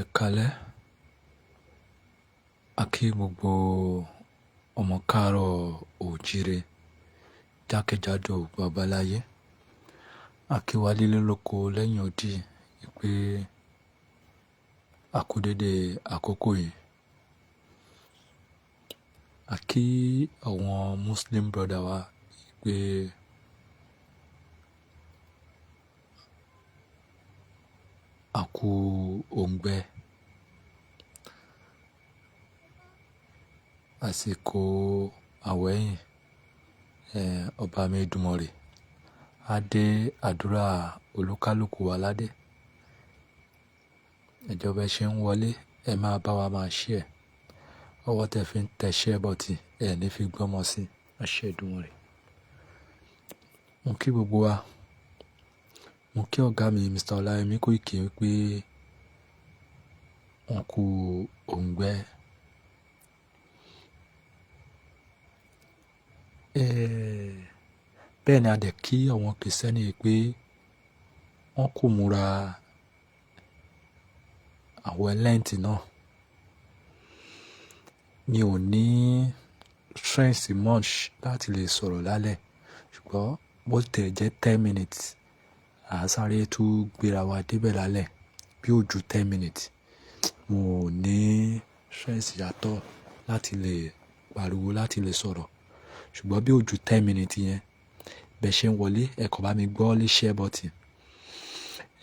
Ẹ kálẹ́, a kí gbogbo ọmọ káàárọ̀ oòjíire jákèjádò babaláyé. A kí wa lílé lóko lẹ́yìn odi pé a kú dédé àkókò yìí. A kí àwọn Muslim brother wa pé a kú òǹgbẹ. Àsìkò àwẹ̀yìn ọba mi Èdùmàrè á dé àdúrà olúkálùkù wa ládé. Ìjọba ṣe ń wọlé, ẹ máa bá wa máa share. Ọwọ́ tẹ fi ń tẹ share button, ẹ ní fi gbọ́mọ sí àṣẹ Èdùmàrè. Mo kí gbogbo wa, mo kí ọ̀gá mi Mr. OLAYOMI KOIKI pé wọ́n kú òǹgbẹ. Bẹ́ẹ̀ ni a dẹ̀ kí àwọn Kìrìsìtẹ́nì pé wọ́n kú múra àwẹ̀ lẹ́ǹtì náà. Mi ò ní strength much láti lè sọ̀rọ̀ lálẹ́, ṣùgbọ́n bó tẹ̀ jẹ́ 10 minutes, à sáré tún gbéra wa débẹ̀ lálẹ́ bí ó ju 10 minutes. Mo ò ní strength yàtọ̀ láti lè pariwo láti lè sọ̀rọ̀, ṣùgbọ́n bí ó ju 10 minutes yẹn, bẹ́ẹ̀ ṣe ń wọlé, ẹ kàn bá mi gbọ́ lé share button.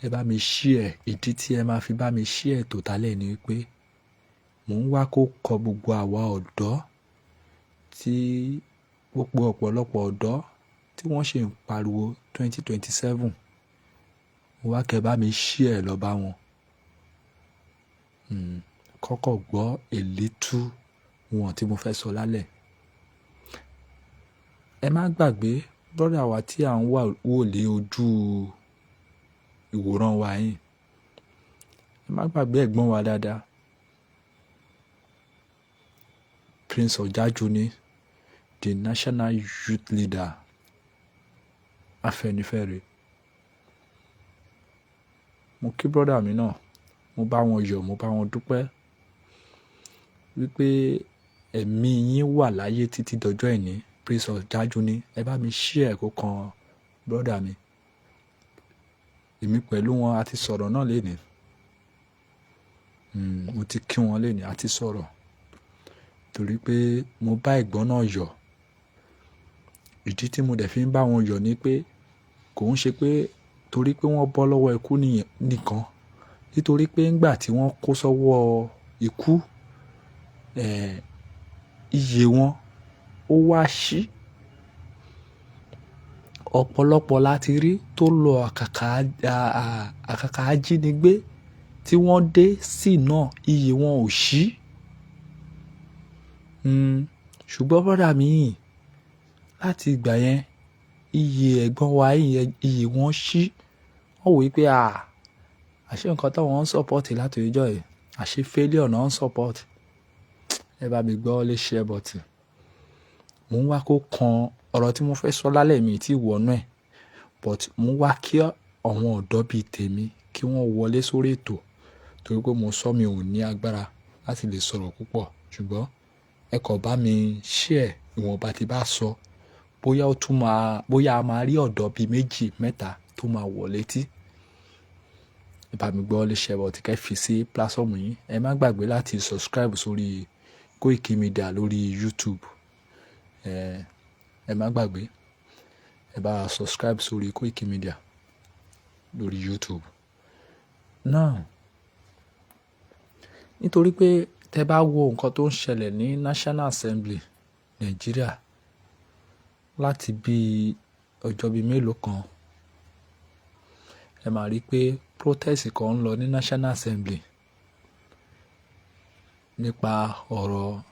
Ẹ bá mi share. Ìdí tí ẹ máa fi bá mi share tòtálẹ̀ ni pé mò ń wá kó kọ gbogbo àwa ọ̀dọ́ tí gbogbo ọ̀pọ̀lọpọ̀ ọ̀dọ́ tí wọ́n ṣe ń pariwo 2027. Mo wá kẹ́ bá mi share lọ bá wọn. Kọ́kọ́ gbọ́ èlétú wọn tí mo fẹ́ sọ lálẹ́. Ẹ má gbàgbé brother wa tí à ń wò lé ojú ìwòran wa yìí. Ẹ má gbàgbé ẹ̀gbọ́n wa dáadáa, Prince Ọ̀jájúní, the national youth leader Afẹ́nifẹ́re. Mo kí brother mi náà, mo bá wọn yọ̀, mo bá wọn dúpẹ́ wípé ẹ̀mí yín wà láyé títí dọjọ́ ìní. Prince Ọ̀jájúní, ẹ bá mi share kó kan brother mi. Èmi pẹ̀lú wọn a ti sọ̀rọ̀ náà lénìí. Mo ti kí wọn lénìí, a ti sọ̀rọ̀. Torí pé mo bá ẹ̀gbọ́n náà yọ̀. Ìdí tí mo dẹ̀ fi ń bá wọn yọ̀ ni pé kò ń ṣe pé torí pé wọ́n bọ́ lọ́wọ́ ikú nìkan. Nítorí pé ńgbà tí wọ́n kó sọ́wọ́ ikú, iye wọn ó wá sí. Ọ̀pọ̀lọpọ̀ láti rí tó lọ àkàkà ajínigbé tí wọ́n dé sí náà, iye wọn ò sí. Ṣùgbọ́n brother mi yìí, láti ìgbà yẹn, iye ẹ̀gbọ́n wa yìí, iye wọn sí. Wọ́n wò wípé àṣé nǹkan tó wọ́n ń support láti ìjọ yìí, àṣé failure náà ń support. Ẹ bá mi gbọ́ lé share button. Mo ń wá kó kan ọ̀rọ̀ tí mo fẹ́ sọ lálẹ́ mi tí wọnú ẹ̀, but mo wá kí àwọn ọ̀dọ́ bíi tèmi kí wọ́n wọlé sórí ètò, torí pé mo sọ mi ò ní agbára láti lè sọ̀rọ̀ púpọ̀, ṣùgbọ́n ẹ kàn bá mi share ìwọ̀nba tí bá sọ, bóyá a máa rí ọ̀dọ́ bíi 2, 3 tó máa wọ̀ létí. Ẹ bá mi gbọ́ lé share button kẹ́ fi sí platform yìí. Ẹ má gbàgbé láti subscribe sórí KOIKIMEDIA lórí YouTube. Ẹ má gbàgbé, ẹ bá subscribe sórí KOIKIMEDIA lórí YouTube. Now, nítorí pé tẹ bá wo nǹkan tó ń ṣẹlẹ̀ ní National Assembly Nigeria láti bí ọjọ́ bíi mélòó kan, ẹ máa rí pé protest kan ń lọ ní National Assembly nípa ọ̀rọ̀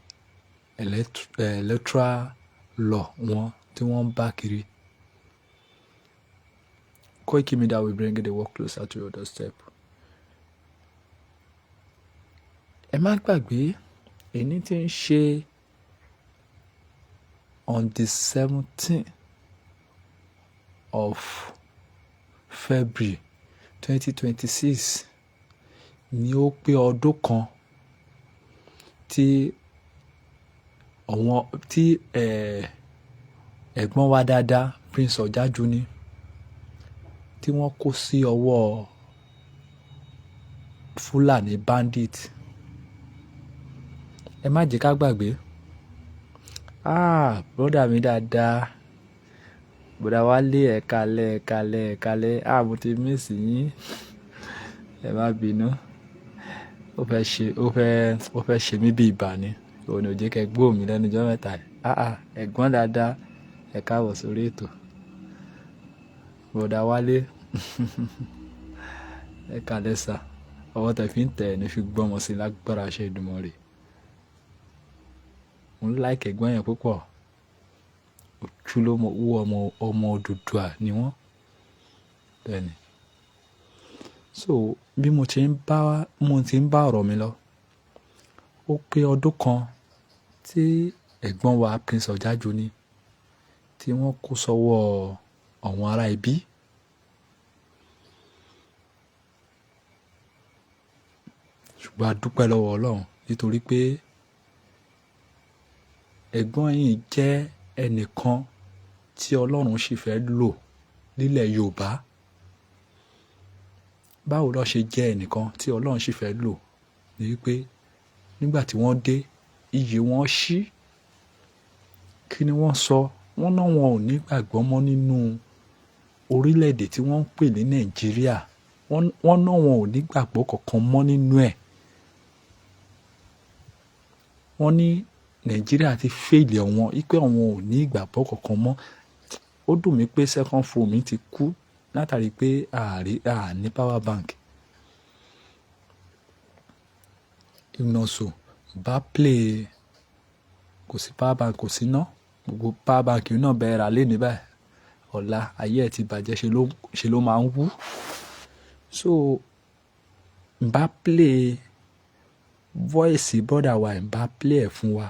electoral law wọn tí wọ́n ń bá kiri. KOIKIMEDIA will bring the work closer to your doorstep. Ẹ má gbàgbé, èyí tí ń ṣe on the 17th of February 2026 ni ó pé ọdún kan tí ẹ̀gbọ́n wa dáadáa Prince Ọ̀jájúní tí wọ́n kó sí ọwọ́ Fulani bandit. Ẹ má jẹ́ ká gbàgbé. Brọ́dà mi dáadáa, bọ̀dà Wálé ẹ̀kalẹ̀. Mo ti miss yín. Ẹ má bínú. Ó fẹ́ ṣe mí bí ibà ni. Òun ò jẹ́ kẹ́ gbọ́ mi lẹ́nu ọjọ́ mẹ́ta. Ẹ̀gbọ́n dáadáa, ẹ káàbọ̀ sórí ètò. Bọ̀dà Wálé ẹ̀kalẹ̀ sà. Ọwọ́ tẹ fi ń tẹ̀ ẹ́ ní fi gbọ́mọ sí lágbára ṣe Èdùmàrè. Mo ń like ẹ̀gbọ́n yẹn púpọ̀. Ojúlówó ọmọ Odùduwà ni wọ́n. Bẹ́ẹ̀ni. So bí mo ti ń bá ọ̀rọ̀ mi lọ, ó pé ọdún kan tí ẹ̀gbọ́n wa Prince Ọ̀jájúní tí wọ́n kó sọ́wọ́ àwọn ará ibi. Ṣùgbọ́n a dúpẹ́ lọ́wọ́ Ọlọ́run nítorí pé ẹ̀gbọ́n yìí jẹ́ ẹnìkan tí Ọlọ́run sì fẹ́ lò nílẹ̀ Yorùbá. Báwo ló ṣe jẹ́ ẹnìkan tí Ọlọ́run sì fẹ́ lò? Ni wípé nígbà tí wọ́n dé, iyè wọn ṣí. Kí ni wọ́n sọ? Wọ́n náà wọn ò ní gbàgbọ́ mọ́ nínú orílẹ̀-èdè tí wọ́n ń pè ní Nàìjíríà. Wọ́n náà wọn ò ní gbàgbọ́ kankan mọ́ nínú ẹ̀. Wọ́n ní Nàìjíríà ti fèèlì wọn, wípé àwọn ò ní ìgbàgbọ́ kankan mọ́. Ó dùn mí pé second phone mi ti kú látàrí pé a ní power bank. Ìmọ̀ọ́sọ bá play, kò sí power bank, kò sí iná. Gbogbo power bank náà bẹ̀rẹ̀ rà léni báyìí. Ọ̀la ayé ẹ̀ ti bàjẹ́, ṣe ló máa ń wú. So bá play voice brother wa, bá play ẹ̀ fún wa.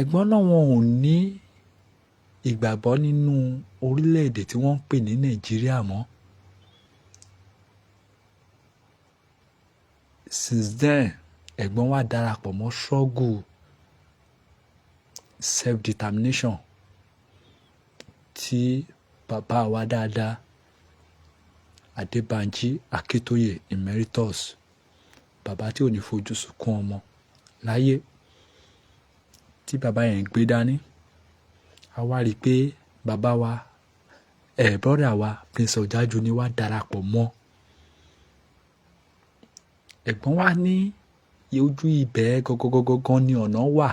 Ẹ̀gbọ́n náà wọn ò ní ìgbàgbọ́ nínú orílẹ̀-èdè tí wọ́n ń pè ní Nàìjíríà mọ́. Since then, ẹ̀gbọ́n wa darapọ̀ mọ́ struggle self-determination tí bàbá wa dáadáa Adébánjí Akíntóyè Emeritus, bàbá tí ò ní fojú sunkún ọmọ láyé, tí bàbá yẹn gbé dání. A wá rí i pé bàbá wa brother wa Prince Ọ̀jájúní wá darapọ̀ mọ́. Ẹ̀gbọ́n wa ní ojú ibẹ̀ gangan ní ọ̀nà wà,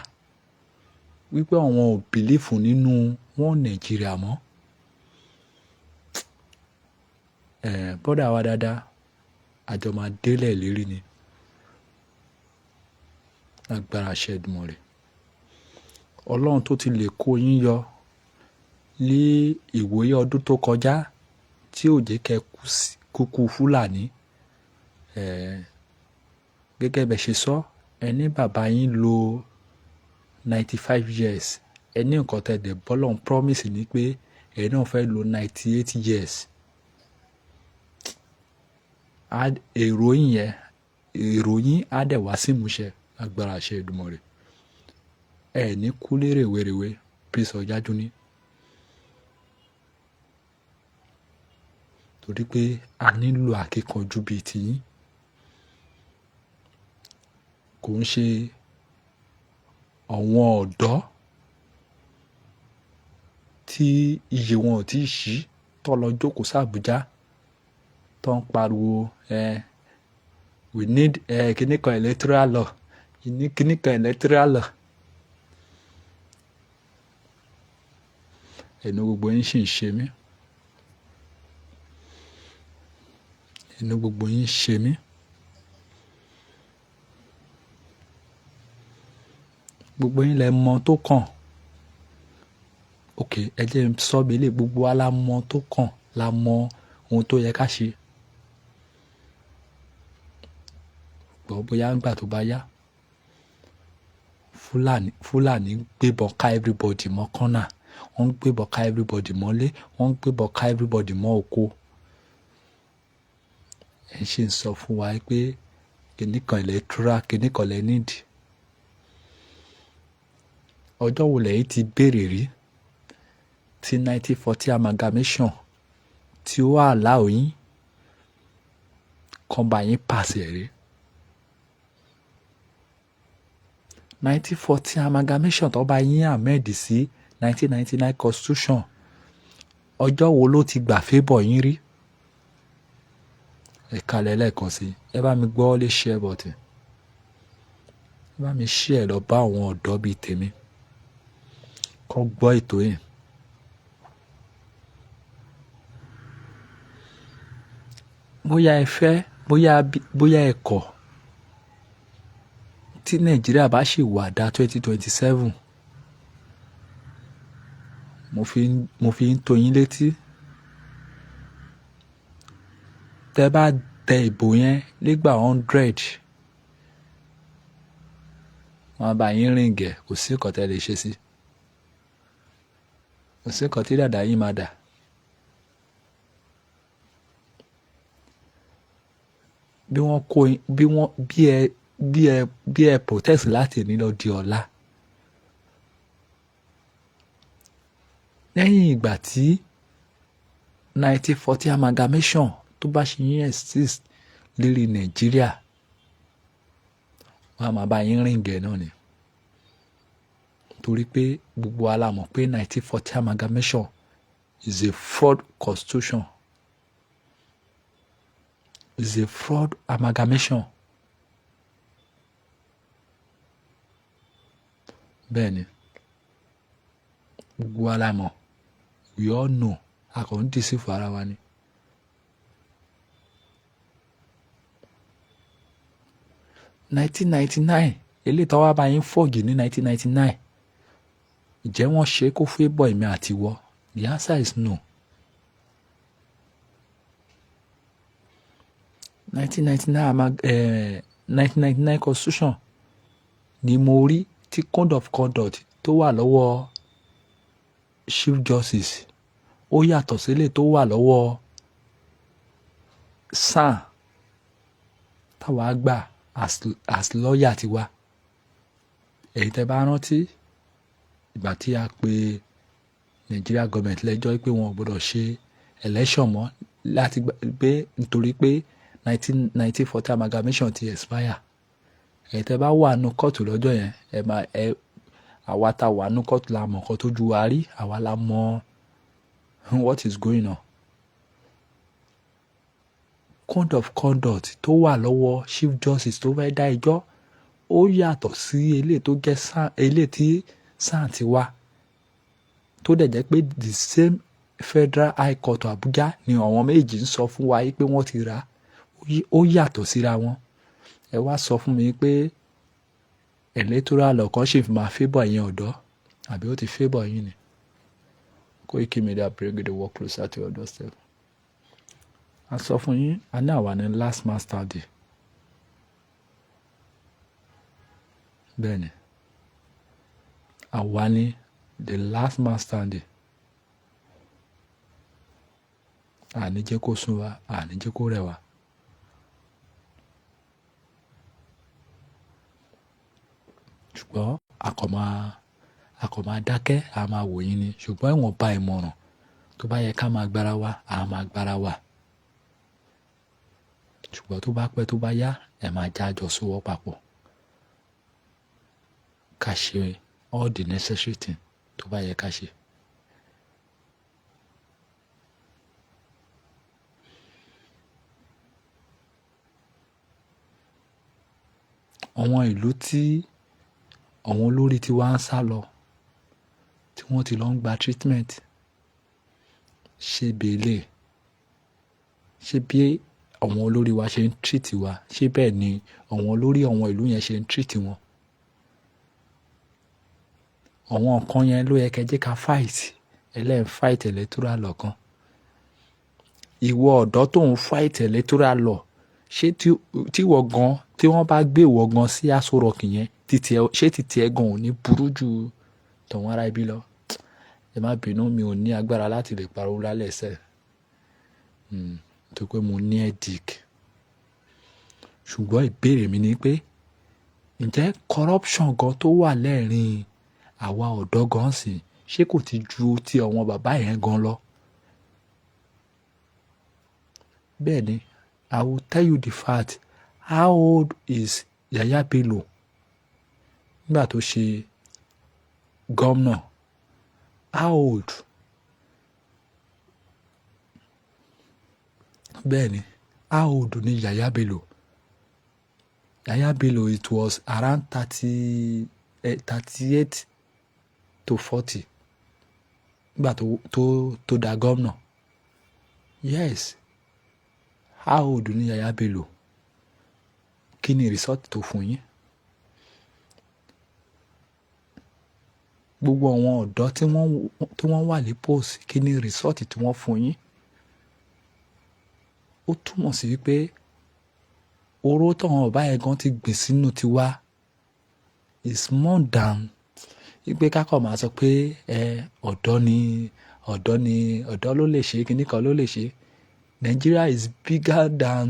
wípé àwọn ò bìlífù nínú wọn Nàìjíríà mọ́. Brother wa dáadáa, àjọ máa délẹ̀ lérí ni. Agbára ṣe Èdùmàrè. Ọlọ́run tó ti lè kó yín yọ ní ìwòye ọdún tó kọjá tí ò jẹ́ kẹ́ kúkú Fúlàní. Gẹ́gẹ́ bẹ́ ṣe sọ, ẹni bàbá yín lò 95 years. Ẹni nǹkan tẹ̀dẹ̀ bọ́lọ́run promise ni pé ẹ̀ náà fẹ́ lò 98 years. Èrò yín á dẹ̀ wá sí ìmúṣẹ. Agbára ṣe Èdùmàrè. Ẹ ní kú lérèwérèwé Prince Ọ̀jájúní. Torí pé a nílò akíkanjú bíi tiyín. Kò ń ṣe àwọn ọ̀dọ́ tí iye wọn ò tí ì ṣí tó lọ jókòó sí Àbújá tó ń pariwo we need kíníkan electoral law, kíníkan electoral law. Ẹnu gbogbo yín sì ń ṣe mí. Ẹnu gbogbo yín ṣe mí. Gbogbo yín lẹ mọ̀ tó kàn. Ok, ẹ jẹ́ n sọ bí ilé gbogbo wa la mọ̀ tó kàn, la mọ̀ ohun tó yẹ ká ṣe. Bóyá ńgbà tó bá yá, Fulani gbébọn ká everybody mọ́ kọ́nà. Wọ́n ń gbébọn ká everybody mọ́lé. Wọ́n ń gbébọn ká everybody mọ́ oko. ẹ̀ ń ṣe ń sọ fún wa pé kìnnìkan electoral kìnnìkan lẹ nídìí. Ọjọ́ wo lẹ́yìn ti béèrè rí tí 1940 amalgamation tí ó wà láòyìn kan bá yín pàṣẹ rí? 1940 amalgamation tó bá yín amend sí 1999 constitution, ọjọ́ wo ló ti gbà fébọ̀ yín rí? Ẹ kalẹ̀ lẹ́ẹ̀kan sí, ẹ bá mi gbọ́ lé share button, ẹ bá mi share lọ bá àwọn ọ̀dọ́ bíi tèmi kó gbọ́ ètò yìí. Bóyá ẹ fẹ́ bóyá ẹ kọ̀, tí Nàìjíríà bá ṣì wà dá 2027, mo fi ń tó yín létí. Tẹ́ bá tẹ ìbò yẹn nígbà 100, wọ́n bá yín rìn gẹ̀, kò sí nǹkan tẹ́ lè ṣe sí, kò sí nǹkan tí dàda yín máa dà. Bí ẹ protest láti ní lọ di ọ̀la, lẹ́yìn ìgbà tí 1940 amalgamation tó bá ṣe yín exist lérí Nàìjíríà, wọ́n á máa bá yín rìn gẹ̀ náà ni. Torí pé gbogbo wa la mọ̀ pé 1940 amalgamation is a fraud constitution. Is a fraud amalgamation. Bẹ́ẹ̀ni, gbogbo wa la mọ̀, we all know, a kò ń dìísí fún ara wa ni. (1999) eléyìí tó wá bá yín fọ́ọ̀gì ní 1999, ǹjẹ́ wọ́n ṣe kó fẹ́ bọ̀ èmi àti wọ́? The answer is no. 1999 constitution ni mo rí tí code of conduct tó wà lọ́wọ́ chief justice ó yàtọ̀ sílẹ̀ tó wà lọ́wọ́ SAN táwa gbà as lawyer tiwa. Èyí tẹ́ bá rántí ìgbà tí a pè Nigeria government lẹ́jọ́ pé wọn ò gbọdọ̀ ṣe election mọ́ láti gbé nítorí pé 1940 amalgamation ti expire. Èyí tẹ́ bá wà nù kóòtù lọ́jọ́ yẹn, àwa tá wà nù kóòtù la mọ̀ nǹkan tó ju wa rí, àwa la mọ̀ what is going on. Code of conduct tó wà lọ́wọ́ chief justice tó fẹ́ dá ẹjọ́ ó yàtọ̀ sí eléyìí tí SAN ti wá, tó dẹ̀ jẹ́ pé the same Federal High Court Abuja ni àwọn méjì ń sọ fún wa pé wọ́n ti rà, ó yàtọ̀ síra wọn. Ẹ wá sọ fún mi pé electoral law kan ṣì máa favour ẹ̀yin ọ̀dọ́, àbí ó ti favour yín ni? KOIKIMEDIA bring the work closer to your doorstep. A sọ fún yín, a ní àwa ní last man standing. Bẹ́ẹ̀ni, àwa ní the last man standing. Àní jẹ́ kó sún wa, àní jẹ́ kó rẹ̀ wá. Ṣùgbọ́n a kò máa dákẹ́, a máa wò yín ni. Ṣùgbọ́n ìwọ̀nba ìmọ̀ràn tó bá yẹ ká máa gbára wa, a máa gbára wa. Ṣùgbọ́n tó bá pẹ́ tó bá yá, ẹ máa já jọ sówọ́ papọ̀. Ká ṣe all the necessary thing tó bá yẹ ká ṣe. Àwọn ìlú tí àwọn olórí ti wá ń sá lọ, tí wọ́n ti lọ ń gba treatment, ṣé bẹ́ẹ̀lẹ̀, ṣé bí àwọn olórí wa ṣe ń treat wa, ṣé bẹ́ẹ̀ ni àwọn olórí àwọn ìlú yẹn ṣe ń treat wọn? Àwọn nǹkan yẹn ló yẹ kẹ́ jẹ́ ká fight. Fight electoral law kan. Ìwọ ọ̀dọ́ tó ń fight electoral law, ṣé tí wọ́n gan, tí wọ́n bá gbé ìwọ gan sí Aso Rock yẹn, ṣé títí ẹ gan ò ní burú ju tọ̀wọ́n ará ibi lọ? Ẹ má bínú, mi ò ní agbára láti lè pariwo lálẹ́ sẹ́. Tó pé mo ní headache. ṣùgbọ́n ìbéèrè mi ni pé ǹjẹ́ corruption gan tó wà lẹ́rìn àwa ọ̀dọ́ gan sí ṣé kò ti ju ti àwọn bàbá yẹn gan lọ? Bẹ́ẹ̀ ni, I will tell you the fact. How old is Yaya Bello nígbà tó ṣe gómìnà? How old? Bẹ́ẹ̀ ni, how old ni Yaya Bello? Yaya Bello, it was around 38 to 40 nígbà tó da gómìnà. Yes. How old ni Yaya Bello? Kí ni result tó fún yín? Gbogbo àwọn ọ̀dọ́ tí wọ́n wà ní post, kí ni result tí wọ́n fún yín? Ó túmọ̀ sí wípé oró táwọn bàbá yẹn gan ti gbìn sínú tiwa is more than wípé kákọ̀ máa sọ pé ọ̀dọ́ ló lè ṣe, kíní kan ló lè ṣe. Nigeria is bigger than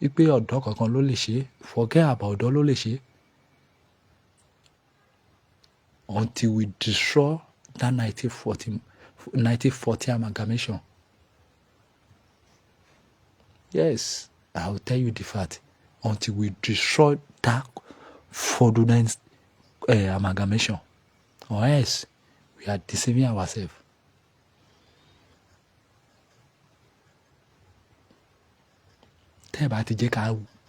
wípé ọ̀dọ́ kankan ló lè ṣe. Forget about ọ̀dọ́ ló lè ṣe. Until we destroy that 1940 amalgamation. Yes, I will tell you the fact. Until we destroy that fraudulent amalgamation. Or else, we are deceiving ourselves. Tẹ́ bá ti jẹ́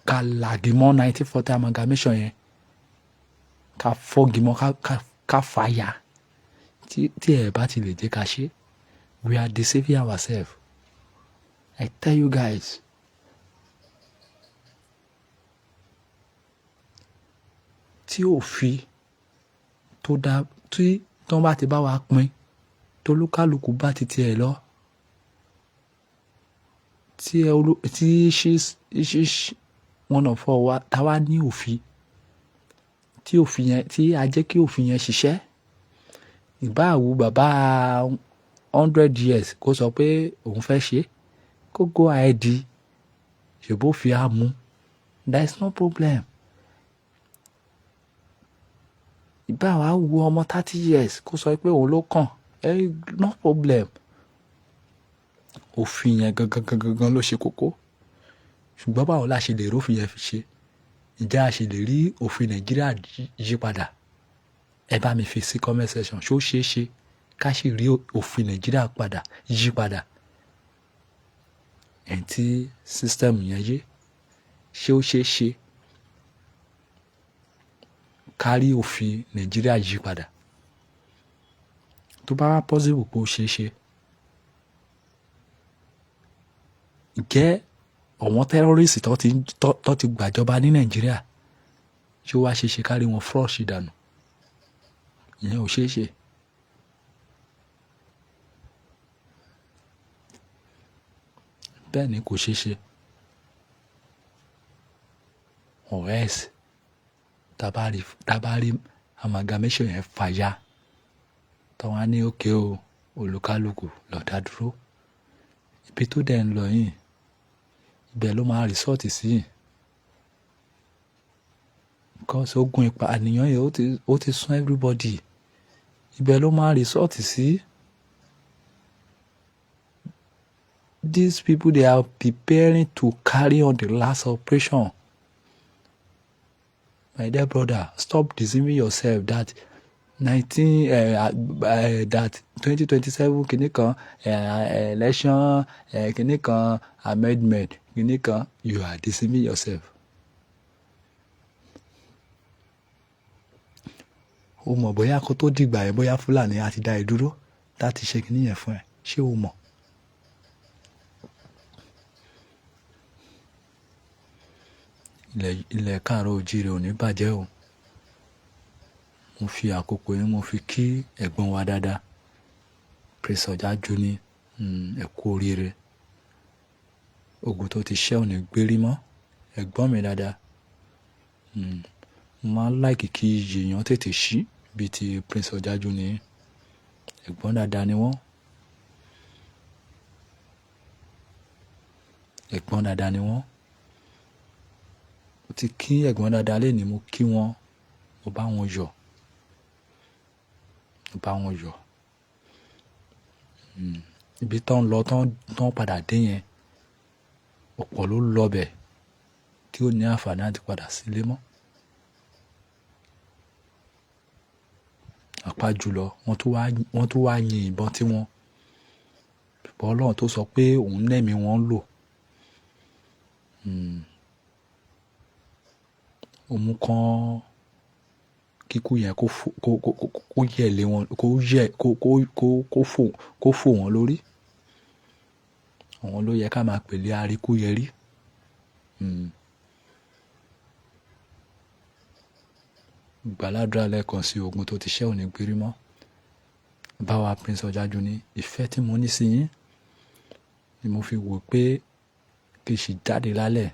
ká lagi mọ́ 1940 amalgamation yẹn, ká fọ́gi mọ́, ká fàyà. Tí ẹ bá ti lè jẹ́ ká ṣe, we are deceiving ourselves. I tell you guys. Tí òfin tó dá, tí wọ́n bá ti bá wa pín, tó lúkálùkù bá ti tiẹ̀ lọ, tí one of us wa tá wá ní òfin, tí a jẹ́ kí òfin yẹn ṣiṣẹ́, ìbáàwù bàbá 100 years kó sọ pé òun fẹ́ ṣe, kó go ahead, ṣèbó fi á mú. There is no problem. Ìbáàwù wo ọmọ 30 years kó sọ pé òun ló kàn, no problem. Òfin yẹn gangan ló ṣe kókó. Ṣùgbọ́n báwo la ṣe lè rí òfin yẹn fi ṣe? Ǹjẹ́ a ṣe lè rí òfin Nàìjíríà yí padà? Ẹ bá mi fi sí comment section. Ṣó ṣeé ṣe ká ṣe rí òfin Nàìjíríà padà yí padà? Ẹ̀ tí system yẹn yé. Ṣé ó ṣeé ṣe ká rí òfin Nàìjíríà yí padà? Tó bá wá possible pé ó ṣeé ṣe, ǹjẹ́ àwọn terrorist tó ti gbàjọba ní Nàìjíríà, ṣé ó wá ṣeé ṣe ká rí wọn flush dànù? Ìyẹn ò ṣeé ṣe. Bẹ́ẹ̀ ni kò ṣeé ṣe. Or else, tá bá rí amalgamation yẹn fàyà, táwọn á ní òkè o, olúkálùkù ló dá dúró. Ibi tó dẹ̀ ń lọ yìí, ibẹ̀ ló máa resort sí. Because ogun ìpànìyàn yìí ó ti sún everybody. Ibẹ̀ ló máa resort sí. These people, they are preparing to carry on the last operation. My dear brother, stop deceiving yourself that 2027 kìíní kan election kìíní kan amendment kìíní kan. You are deceiving yourself. O mọ̀ bóyá kó tó dìgbà yẹn bóyá Fúlàní á ti dá ẹ dúró láti ṣe kìíní yẹn fún ẹ. Ṣé o mọ̀? Ilẹ̀ káàárọ̀ oòjíire ò ní bàjẹ́ o. Mo fi àkókò yẹn mo fi kí ẹ̀gbọ́n wa dáadáa, Prince Ọ̀jájú ní ẹ kú oríire. Ogun tó ti ṣẹ́ ò ní gbérí mọ́. Ẹ̀gbọ́n mi dáadáa. Mo máa ń like kí èèyàn tètè ṣí bíi ti Prince Ọ̀jájú ní. Ẹ̀gbọ́n dáadáa ni wọ́n. Ẹ̀gbọ́n dáadáa ni wọ́n. ti kí ẹ̀gbọ́n dáadáa lé ní mo kí wọn, mo bá wọn yọ̀, mo bá wọn yọ̀. Ibi tán lọ tán padà dé yẹn, ọ̀pọ̀ ló lọ bẹ̀ tí ó ní àǹfààní àti padà sílé mọ́. Àpá jùlọ wọ́n tún wá yin ìbọn tí wọn. Ṣùgbọ́n Ọlọ́run tó sọ pé òun lẹ́mí wọn lò. Ó mú kán kíkú yẹn kó yẹ̀ lé wọn, kó fò wọ́n lórí. Àwọn ló yẹ ká máa pèlé aríkúyẹrí. Gbàládùra lẹ́ẹ̀kan sí ogun tó ti ṣẹ́ òní gbérí mọ́. Bá wa Prince Ọ̀jájú ní ìfẹ́ tí mo ní sí yín ni mo fi wò pé kí n sì jáde lálẹ́,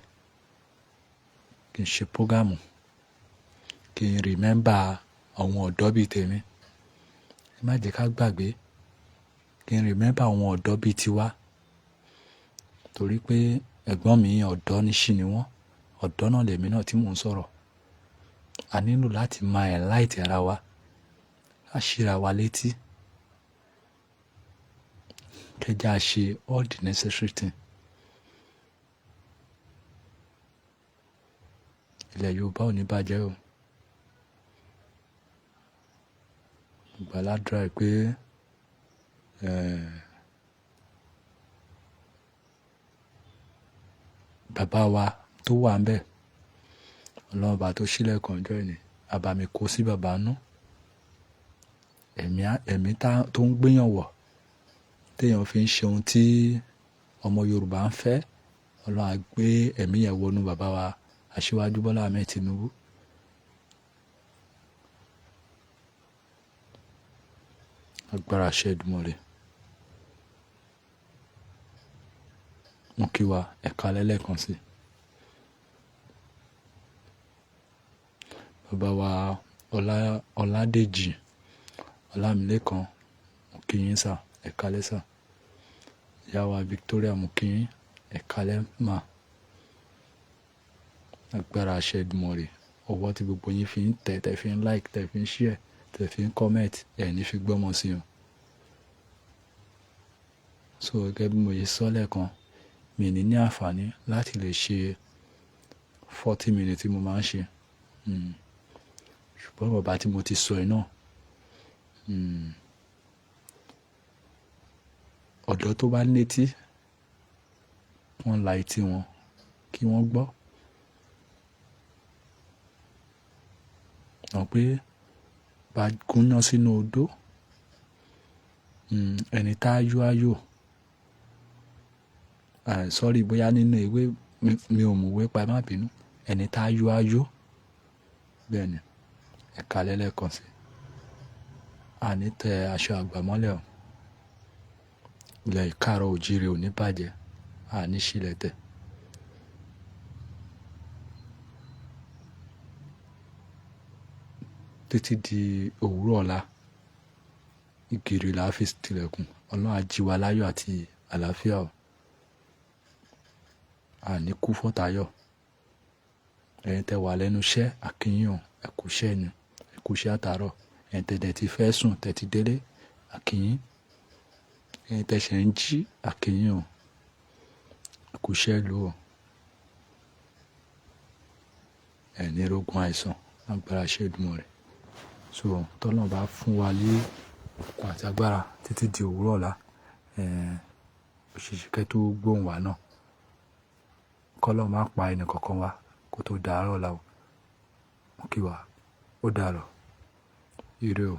kí n ṣe prógámù, kí n rìmẹ́mbà àwọn ọ̀dọ́ bíi tèmi. Ẹ má jẹ́ ká gbàgbé, kí n rìmẹ́mbà àwọn ọ̀dọ́ bíi tiwa. Torí pé ẹ̀gbọ́n mi ọ̀dọ́ níṣì ni wọ́n, ọ̀dọ́ náà lèmi náà tí mò ń sọ̀rọ̀. A nílò láti máa enlight ara wa, ká ṣíra wa létí. Kẹjá ṣe all the necessary thing. Ilẹ̀ Yorùbá ò ní bàjẹ́ o. Gbàládùra pé bàbá wa tó wà ń bẹ̀, Ọlọ́run bá tó ṣílẹ̀kùn ọjọ́ ìní, àbá mi kó sí bàbá nú. Ẹ̀mí tó ń gbéyàn wọ̀, téèyàn fi ń ṣe ohun tí ọmọ Yorùbá ń fẹ́, Ọlọ́run á gbé ẹ̀mí yẹn wọnú bàbá wa Aṣíwájú Bọ́lá Ahmed Tinubu. Agbára àṣẹ Èdùmàrè. Mo kí wa ẹ̀ka lẹ́lẹ́kan sí. Bàbá wa Ọládèjì Ọlámilékan, mo kí yín sà, ẹ̀ka lẹ́sà. Ìyá wa Victoria, mo kí yín, ẹ̀ka lẹ́mà. Agbára àṣẹ Èdùmàrè. Ọwọ́ tí gbogbo yín fi ń tẹ̀, tẹ̀ fi ń like, tẹ̀ fi ń share, tẹ̀ fi ń comment, ẹ̀ ní fi gbọ́mọ sí o. So gẹ́gẹ́ bí mo yẹ sọ lẹ́ẹ̀kan, mi ní àǹfààní láti lè ṣe 40 minutes tí mo máa ń ṣe. Ṣùgbọ́n bàbá tí mo ti sọ ẹ̀ náà, ọ̀dọ́ tó bá létí, wọ́n la etí wọn kí wọ́n gbọ́. Mọ̀ pé bá gúnyán sínú odó, ẹni tá a yó á yó. Sorry, bóyá nínú ìwé mi ò mú ìwé pa, ẹ má bínú. Ẹni tá a yó á yó. Bẹ́ẹ̀ ni, ẹ̀ka lẹ́lẹ́kan sí. Àní tẹ aṣọ àgbà mọ́lẹ̀ o. Ilẹ̀ ìkárọ̀ òjìrè ò ní bàjẹ́, àní ṣílẹ̀ tẹ̀. Títí di òwúrọ̀ ọ̀la, ìgìrì là á fi tilẹ̀kùn. Ọlọ́run á jí wa láyọ̀ àti àlàáfíà o. Àní kú fọ́tayọ̀. Ẹ̀yin tẹ wà lẹ́nu iṣẹ́, a kí yín o, ẹ kú iṣẹ́ ni, ẹ kú iṣẹ́ àtàárọ̀. Ẹ̀yin tẹ dẹ̀ ti fẹ́ sùn, tẹ ti délé, a kí yín. Ẹ̀yin tẹ ṣẹ̀ ń jí, a kí yín o, ẹ kú iṣẹ́ ìlú o. Ẹ ní rógun àìsàn, agbára àṣẹ Èdùmàrè. So tọ́lọ́run bá fún wa ní okun àti agbára títí di òwúrọ̀ ọ̀la, òṣìṣẹ́ kẹ́ tó gbóhùn wa náà, kọ́lọ́run má pa ẹnì kankan wa kó tó dàárọ̀ ọ̀la o. Mo kí wa, ó dàárọ̀, ire o.